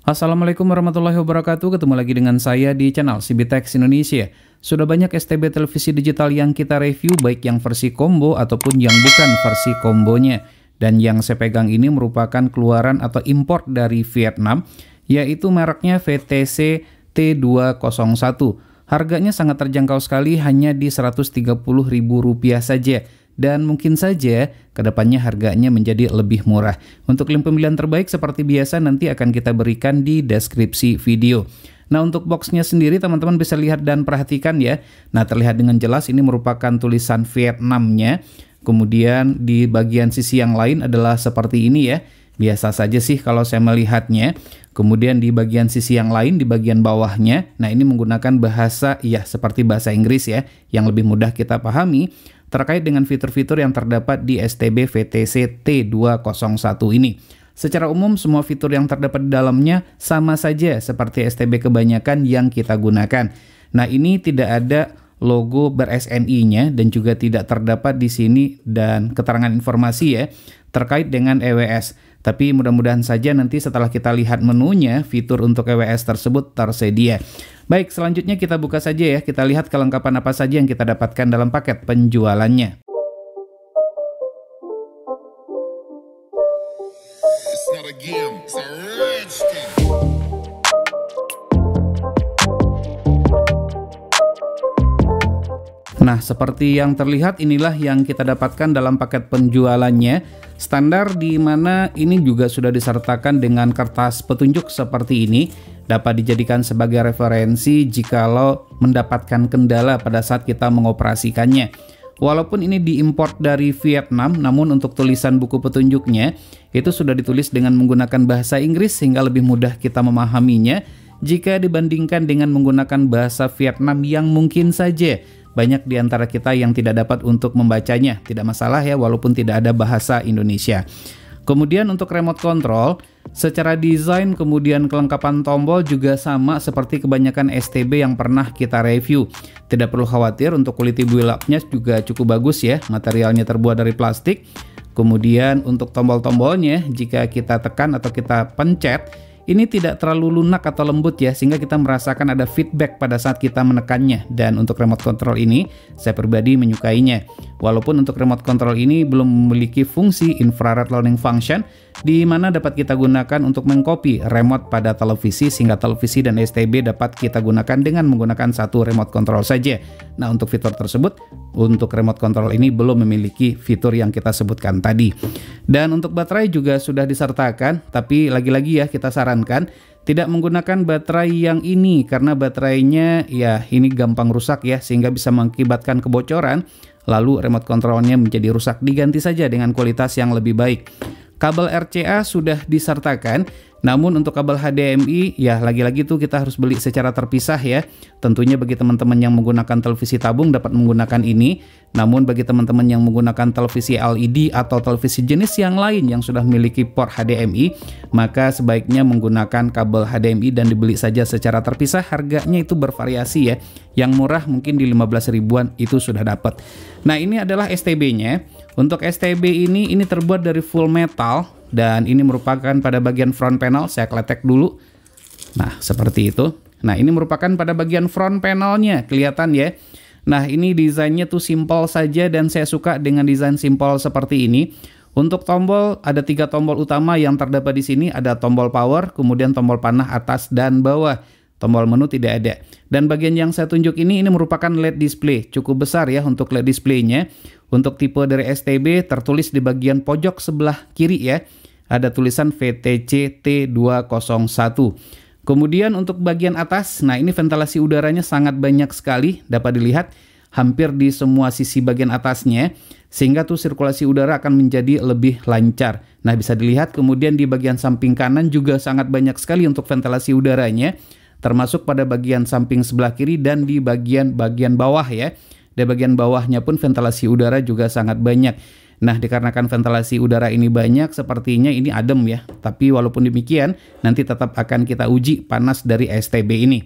Assalamualaikum warahmatullahi wabarakatuh. Ketemu lagi dengan saya di channel CBTech Indonesia. Sudah banyak STB televisi digital yang kita review, baik yang versi combo ataupun yang bukan versi kombonya. Dan yang saya pegang ini merupakan keluaran atau import dari Vietnam, yaitu mereknya VTC T201. Harganya sangat terjangkau sekali, hanya di Rp130.000 saja. Dan mungkin saja kedepannya harganya menjadi lebih murah. Untuk link pembelian terbaik seperti biasa nanti akan kita berikan di deskripsi video. Nah, untuk boxnya sendiri teman-teman bisa lihat dan perhatikan ya. Nah, terlihat dengan jelas ini merupakan tulisan Vietnamnya. Kemudian di bagian sisi yang lain adalah seperti ini ya. Biasa saja sih kalau saya melihatnya. Kemudian di bagian sisi yang lain, di bagian bawahnya, nah ini menggunakan bahasa, ya seperti bahasa Inggris ya, yang lebih mudah kita pahami, terkait dengan fitur-fitur yang terdapat di STB VTC T201 ini. Secara umum, semua fitur yang terdapat di dalamnya sama saja seperti STB kebanyakan yang kita gunakan. Nah, ini tidak ada logo ber-SNI-nya dan juga tidak terdapat di sini dan keterangan informasi ya terkait dengan EWS. Tapi mudah-mudahan saja nanti setelah kita lihat menunya, fitur untuk EWS tersebut tersedia. Baik, selanjutnya kita buka saja ya. Kita lihat kelengkapan apa saja yang kita dapatkan dalam paket penjualannya. Nah, seperti yang terlihat inilah yang kita dapatkan dalam paket penjualannya. Standar di mana ini juga sudah disertakan dengan kertas petunjuk seperti ini. Dapat dijadikan sebagai referensi jikalau mendapatkan kendala pada saat kita mengoperasikannya. Walaupun ini diimport dari Vietnam, namun untuk tulisan buku petunjuknya itu sudah ditulis dengan menggunakan bahasa Inggris sehingga lebih mudah kita memahaminya jika dibandingkan dengan menggunakan bahasa Vietnam yang mungkin saja banyak di antara kita yang tidak dapat untuk membacanya. Tidak masalah ya, walaupun tidak ada bahasa Indonesia. Kemudian untuk remote control, secara desain kemudian kelengkapan tombol juga sama seperti kebanyakan STB yang pernah kita review. Tidak perlu khawatir, untuk quality build-up-nya juga cukup bagus ya. Materialnya terbuat dari plastik. Kemudian untuk tombol-tombolnya, jika kita tekan atau kita pencet, ini tidak terlalu lunak atau lembut ya, sehingga kita merasakan ada feedback pada saat kita menekannya. Dan untuk remote control ini, saya pribadi menyukainya. Walaupun untuk remote control ini belum memiliki fungsi infrared loading function, di mana dapat kita gunakan untuk mengcopy remote pada televisi, sehingga televisi dan STB dapat kita gunakan dengan menggunakan satu remote control saja. Nah, untuk fitur tersebut, untuk remote control ini belum memiliki fitur yang kita sebutkan tadi. Dan untuk baterai juga sudah disertakan, tapi lagi-lagi ya kita sarankan tidak menggunakan baterai yang ini karena baterainya ya ini gampang rusak ya, sehingga bisa mengakibatkan kebocoran, lalu remote controlnya menjadi rusak. Diganti saja dengan kualitas yang lebih baik. Kabel RCA sudah disertakan, namun untuk kabel HDMI ya lagi-lagi tuh kita harus beli secara terpisah ya. Tentunya bagi teman-teman yang menggunakan televisi tabung dapat menggunakan ini, namun bagi teman-teman yang menggunakan televisi LED atau televisi jenis yang lain yang sudah memiliki port HDMI, maka sebaiknya menggunakan kabel HDMI dan dibeli saja secara terpisah. Harganya itu bervariasi ya. Yang murah mungkin di 15 ribuan itu sudah dapat. Nah, ini adalah STB-nya. Untuk STB ini terbuat dari full metal dan ini merupakan pada bagian front panel. Saya kletek dulu. Nah, seperti itu. Nah, ini merupakan pada bagian front panelnya, kelihatan ya. Nah, ini desainnya tuh simpel saja dan saya suka dengan desain simpel seperti ini. Untuk tombol ada 3 tombol utama yang terdapat di sini, ada tombol power, kemudian tombol panah atas dan bawah. Tombol menu tidak ada. Dan bagian yang saya tunjuk ini merupakan LED display. Cukup besar ya untuk LED displaynya. Untuk tipe dari STB tertulis di bagian pojok sebelah kiri ya. Ada tulisan VTC T201. Kemudian untuk bagian atas, nah ini ventilasi udaranya sangat banyak sekali. Dapat dilihat hampir di semua sisi bagian atasnya. Sehingga tuh sirkulasi udara akan menjadi lebih lancar. Nah, bisa dilihat kemudian di bagian samping kanan juga sangat banyak sekali untuk ventilasi udaranya. Termasuk pada bagian samping sebelah kiri dan di bagian bawah ya. Di bagian bawahnya pun ventilasi udara juga sangat banyak. Nah, dikarenakan ventilasi udara ini banyak, sepertinya ini adem ya. Tapi walaupun demikian, nanti tetap akan kita uji panas dari STB ini.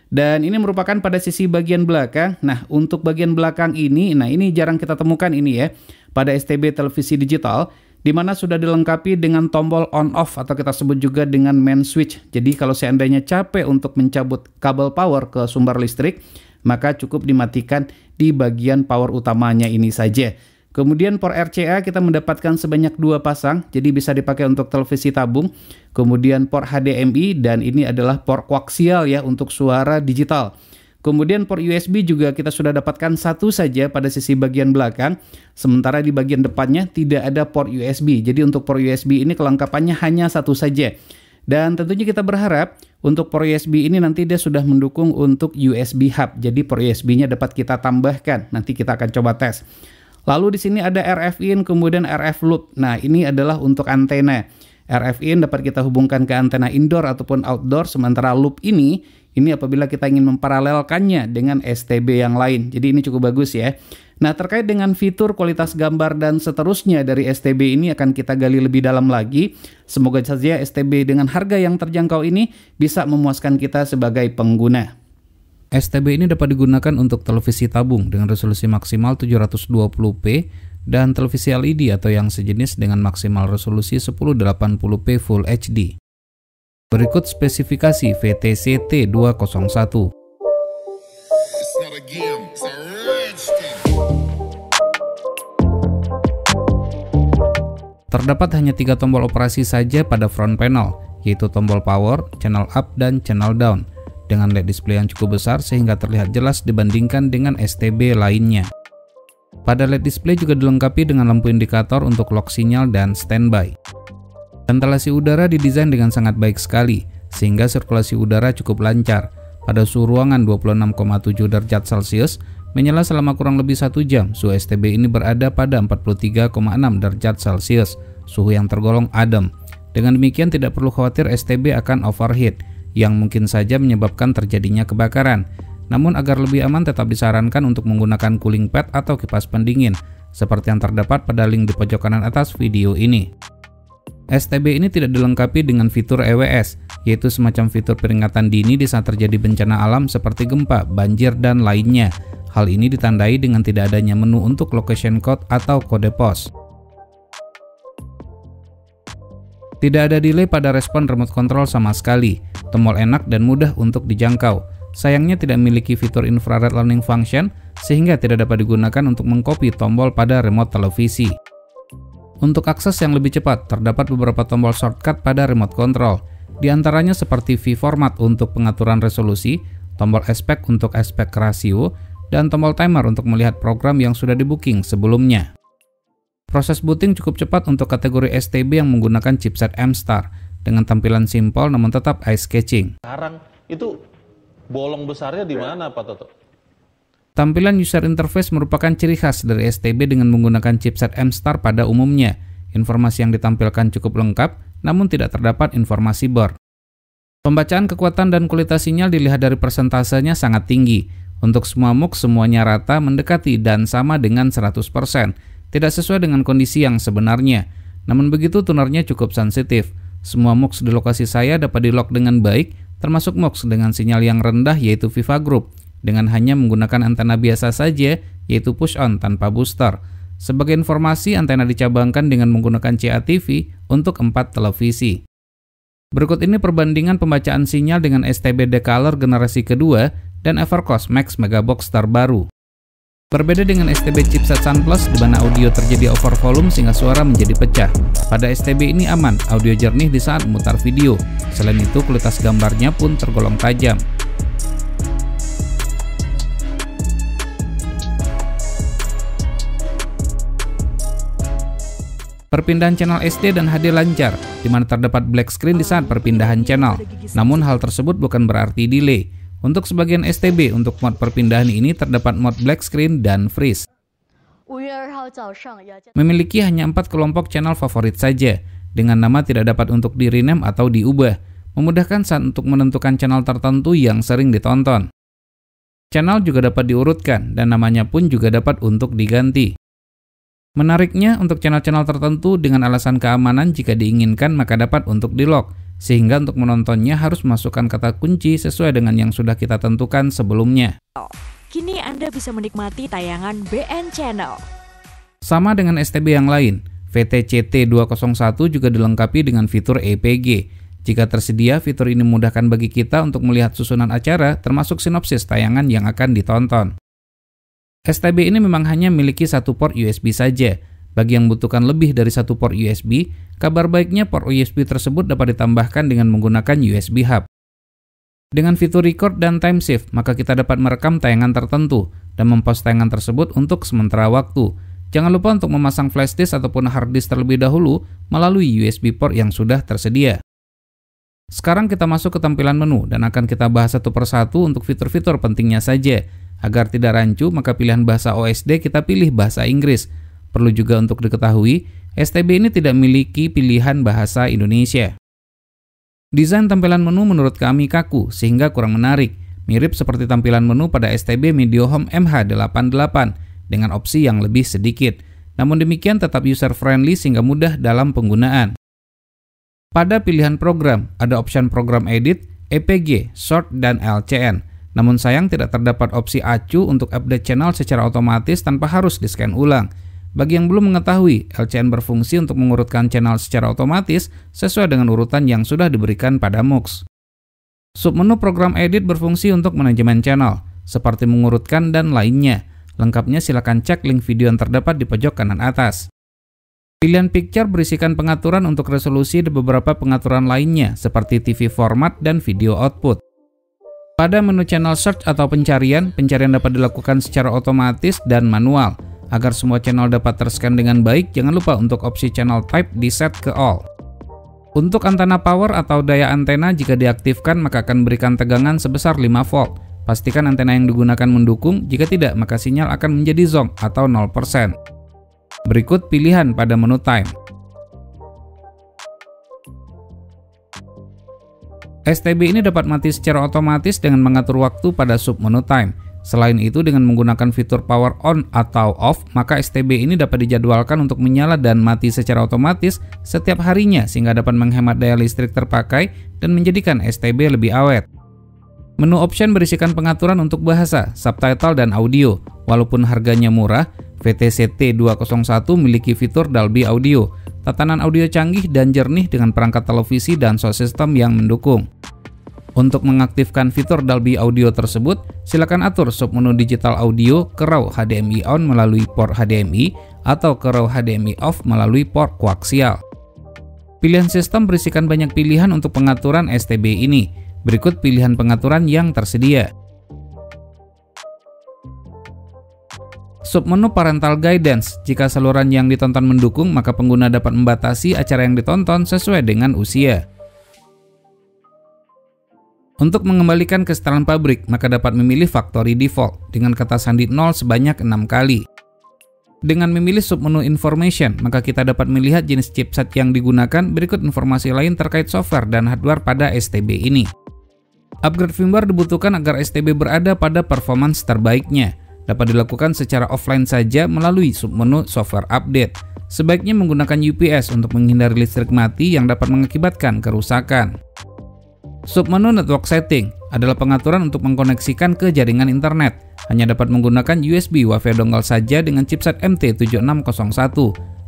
Dan ini merupakan pada sisi bagian belakang. Nah, untuk bagian belakang ini, nah ini jarang kita temukan ini ya. Pada STB televisi digital, di mana sudah dilengkapi dengan tombol on off atau kita sebut juga dengan main switch. Jadi kalau seandainya capek untuk mencabut kabel power ke sumber listrik, maka cukup dimatikan di bagian power utamanya ini saja. Kemudian port RCA kita mendapatkan sebanyak 2 pasang, jadi bisa dipakai untuk televisi tabung. Kemudian port HDMI, dan ini adalah port koaksial ya untuk suara digital. Kemudian port USB juga kita sudah dapatkan 1 saja pada sisi bagian belakang, sementara di bagian depannya tidak ada port USB. Jadi untuk port USB ini kelengkapannya hanya 1 saja. Dan tentunya kita berharap untuk port USB ini nanti dia sudah mendukung untuk USB hub. Jadi port USB-nya dapat kita tambahkan. Nanti kita akan coba tes. Lalu di sini ada RF in, kemudian RF loop. Nah, ini adalah untuk antena. RF in dapat kita hubungkan ke antena indoor ataupun outdoor, sementara loop ini apabila kita ingin memparalelkannya dengan STB yang lain. Jadi ini cukup bagus ya. Nah, terkait dengan fitur, kualitas gambar dan seterusnya dari STB ini akan kita gali lebih dalam lagi. Semoga saja STB dengan harga yang terjangkau ini bisa memuaskan kita sebagai pengguna. STB ini dapat digunakan untuk televisi tabung dengan resolusi maksimal 720p dan televisi LED atau yang sejenis dengan maksimal resolusi 1080p Full HD. Berikut spesifikasi VTC T201. Terdapat hanya 3 tombol operasi saja pada front panel, yaitu tombol power, channel up, dan channel down, dengan LED display yang cukup besar sehingga terlihat jelas dibandingkan dengan STB lainnya. Pada LED display juga dilengkapi dengan lampu indikator untuk lock sinyal dan standby. Ventilasi udara didesain dengan sangat baik sekali, sehingga sirkulasi udara cukup lancar. Pada suhu ruangan 26,7 derajat Celcius, menyala selama kurang lebih 1 jam, suhu STB ini berada pada 43,6 derajat Celcius, suhu yang tergolong adem. Dengan demikian tidak perlu khawatir STB akan overheat, yang mungkin saja menyebabkan terjadinya kebakaran. Namun agar lebih aman tetap disarankan untuk menggunakan cooling pad atau kipas pendingin, seperti yang terdapat pada link di pojok kanan atas video ini. STB ini tidak dilengkapi dengan fitur EWS, yaitu semacam fitur peringatan dini di saat terjadi bencana alam seperti gempa, banjir, dan lainnya. Hal ini ditandai dengan tidak adanya menu untuk location code atau kode pos. Tidak ada delay pada respon remote control sama sekali. Tombol enak dan mudah untuk dijangkau. Sayangnya tidak memiliki fitur infrared learning function, sehingga tidak dapat digunakan untuk mengcopy tombol pada remote televisi. Untuk akses yang lebih cepat, terdapat beberapa tombol shortcut pada remote control. Di antaranya seperti V-format untuk pengaturan resolusi, tombol aspek untuk aspek rasio, dan tombol timer untuk melihat program yang sudah di-booking sebelumnya. Proses booting cukup cepat untuk kategori STB yang menggunakan chipset M-Star, dengan tampilan simpel namun tetap eye-catching. Sekarang itu bolong besarnya di mana, Pak Toto? Tampilan user interface merupakan ciri khas dari STB dengan menggunakan chipset M-Star pada umumnya. Informasi yang ditampilkan cukup lengkap, namun tidak terdapat informasi board. Pembacaan kekuatan dan kualitas sinyal dilihat dari persentasenya sangat tinggi. Untuk semua MUX semuanya rata, mendekati, dan sama dengan 100%. Tidak sesuai dengan kondisi yang sebenarnya. Namun begitu tunernya cukup sensitif. Semua MUX di lokasi saya dapat di-lock dengan baik, termasuk MUX dengan sinyal yang rendah yaitu Viva Group, dengan hanya menggunakan antena biasa saja yaitu push on tanpa booster. Sebagai informasi, antena dicabangkan dengan menggunakan CATV untuk 4 televisi. Berikut ini perbandingan pembacaan sinyal dengan STB Decolor generasi kedua dan Evercost Max Megabox terbaru. Berbeda dengan STB chipset Sunplus di mana audio terjadi over volume sehingga suara menjadi pecah. Pada STB ini aman, audio jernih di saat memutar video. Selain itu, kualitas gambarnya pun tergolong tajam. Perpindahan channel SD dan HD lancar, di mana terdapat black screen di saat perpindahan channel. Namun hal tersebut bukan berarti delay. Untuk sebagian STB, untuk mod perpindahan ini terdapat mod black screen dan freeze. Memiliki hanya 4 kelompok channel favorit saja, dengan nama tidak dapat untuk di-rename atau diubah, memudahkan saat untuk menentukan channel tertentu yang sering ditonton. Channel juga dapat diurutkan, dan namanya pun juga dapat untuk diganti. Menariknya, untuk channel-channel tertentu dengan alasan keamanan jika diinginkan maka dapat untuk di-lock, sehingga untuk menontonnya harus masukkan kata kunci sesuai dengan yang sudah kita tentukan sebelumnya. Kini Anda bisa menikmati tayangan BN Channel. Sama dengan STB yang lain, VTC T201 juga dilengkapi dengan fitur EPG. Jika tersedia, fitur ini memudahkan bagi kita untuk melihat susunan acara, termasuk sinopsis tayangan yang akan ditonton. STB ini memang hanya memiliki satu port USB saja. Bagi yang membutuhkan lebih dari satu port USB, kabar baiknya port USB tersebut dapat ditambahkan dengan menggunakan USB hub. Dengan fitur record dan time save, maka kita dapat merekam tayangan tertentu dan mempost tayangan tersebut untuk sementara waktu. Jangan lupa untuk memasang flash disk ataupun hard disk terlebih dahulu melalui USB port yang sudah tersedia. Sekarang kita masuk ke tampilan menu dan akan kita bahas satu persatu untuk fitur-fitur pentingnya saja. Agar tidak rancu, maka pilihan bahasa OSD kita pilih bahasa Inggris. Perlu juga untuk diketahui, STB ini tidak memiliki pilihan bahasa Indonesia. Desain tampilan menu menurut kami kaku sehingga kurang menarik, mirip seperti tampilan menu pada STB Mediohome MH88 dengan opsi yang lebih sedikit. Namun demikian tetap user-friendly sehingga mudah dalam penggunaan. Pada pilihan program, ada opsi program edit, EPG, short, dan LCN. Namun sayang tidak terdapat opsi acu untuk update channel secara otomatis tanpa harus di-scan ulang. Bagi yang belum mengetahui, LCN berfungsi untuk mengurutkan channel secara otomatis sesuai dengan urutan yang sudah diberikan pada MUX. Submenu program edit berfungsi untuk manajemen channel, seperti mengurutkan dan lainnya. Lengkapnya silakan cek link video yang terdapat di pojok kanan atas. Pilihan picture berisikan pengaturan untuk resolusi dan beberapa pengaturan lainnya, seperti TV format dan video output. Pada menu channel search atau pencarian dapat dilakukan secara otomatis dan manual. Agar semua channel dapat terscan dengan baik, jangan lupa untuk opsi channel type di-set ke all. Untuk antena power atau daya antena jika diaktifkan maka akan berikan tegangan sebesar 5 volt. Pastikan antena yang digunakan mendukung, jika tidak maka sinyal akan menjadi zonk atau 0%. Berikut pilihan pada menu time. STB ini dapat mati secara otomatis dengan mengatur waktu pada submenu time. Selain itu, dengan menggunakan fitur power on atau off, maka STB ini dapat dijadwalkan untuk menyala dan mati secara otomatis setiap harinya sehingga dapat menghemat daya listrik terpakai dan menjadikan STB lebih awet. Menu option berisikan pengaturan untuk bahasa, subtitle, dan audio. Walaupun harganya murah, VTC T201 memiliki fitur Dolby Audio, tatanan audio canggih dan jernih dengan perangkat televisi dan sound system yang mendukung. Untuk mengaktifkan fitur Dolby Audio tersebut, silakan atur submenu digital audio ke raw HDMI on melalui port HDMI atau ke raw HDMI off melalui port koaksial. Pilihan sistem berisikan banyak pilihan untuk pengaturan STB ini. Berikut pilihan pengaturan yang tersedia. Submenu Parental Guidance. Jika saluran yang ditonton mendukung, maka pengguna dapat membatasi acara yang ditonton sesuai dengan usia. Untuk mengembalikan ke setelan pabrik, maka dapat memilih Factory Default dengan kata sandi 0 sebanyak 6 kali. Dengan memilih submenu Information, maka kita dapat melihat jenis chipset yang digunakan. Berikut informasi lain terkait software dan hardware pada STB ini. Upgrade firmware dibutuhkan agar STB berada pada performance terbaiknya. Dapat dilakukan secara offline saja melalui submenu Software Update. Sebaiknya menggunakan UPS untuk menghindari listrik mati yang dapat mengakibatkan kerusakan. Submenu Network Setting adalah pengaturan untuk mengkoneksikan ke jaringan internet. Hanya dapat menggunakan USB Wi-Fi dongle saja dengan chipset MT7601.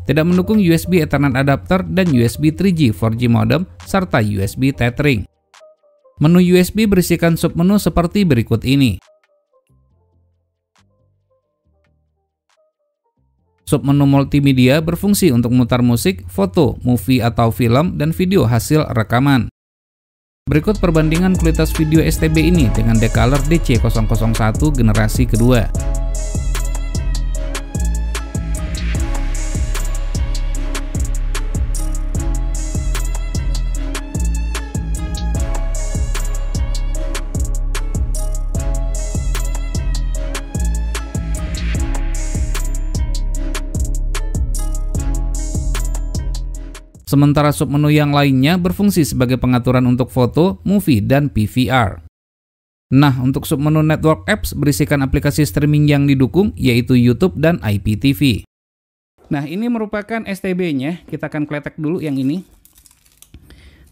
Tidak mendukung USB Ethernet adapter dan USB 3G 4G modem serta USB tethering. Menu USB berisikan submenu seperti berikut ini. Submenu Multimedia berfungsi untuk memutar musik, foto, movie atau film, dan video hasil rekaman. Berikut perbandingan kualitas video STB ini dengan Decaler DC001 generasi kedua. Sementara submenu yang lainnya berfungsi sebagai pengaturan untuk foto, movie, dan PVR. Nah, untuk submenu Network Apps berisikan aplikasi streaming yang didukung, yaitu YouTube dan IPTV. Nah, ini merupakan STB-nya. Kita akan kletek dulu yang ini.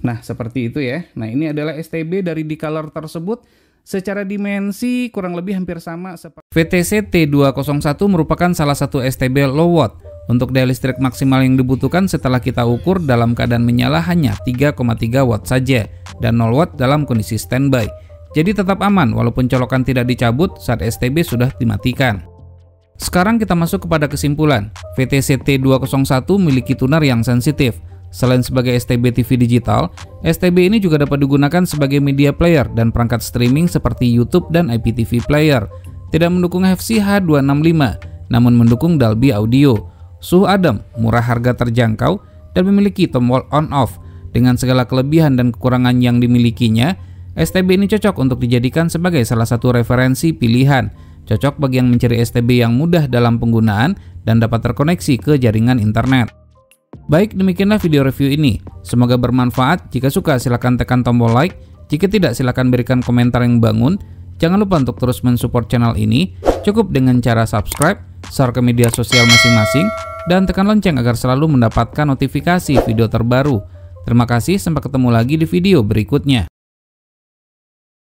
Nah, seperti itu ya. Nah, ini adalah STB dari Decaler tersebut. Secara dimensi kurang lebih hampir sama seperti VTC T201 merupakan salah satu STB low watt. Untuk daya listrik maksimal yang dibutuhkan setelah kita ukur dalam keadaan menyala hanya 3,3 watt saja dan 0 watt dalam kondisi standby. Jadi tetap aman walaupun colokan tidak dicabut saat STB sudah dimatikan. Sekarang kita masuk kepada kesimpulan. VTC T201 memiliki tuner yang sensitif. Selain sebagai STB TV digital, STB ini juga dapat digunakan sebagai media player dan perangkat streaming seperti YouTube dan IPTV player. Tidak mendukung FC H265, namun mendukung Dolby Audio. Suhu adem, murah harga terjangkau, dan memiliki tombol on-off. Dengan segala kelebihan dan kekurangan yang dimilikinya, STB ini cocok untuk dijadikan sebagai salah satu referensi pilihan. Cocok bagi yang mencari STB yang mudah dalam penggunaan dan dapat terkoneksi ke jaringan internet. Baik, demikianlah video review ini. Semoga bermanfaat. Jika suka silahkan tekan tombol like. Jika tidak silahkan berikan komentar yang bangun. Jangan lupa untuk terus mensupport channel ini. Cukup dengan cara subscribe, share ke media sosial masing-masing, dan tekan lonceng agar selalu mendapatkan notifikasi video terbaru. Terima kasih, sampai ketemu lagi di video berikutnya.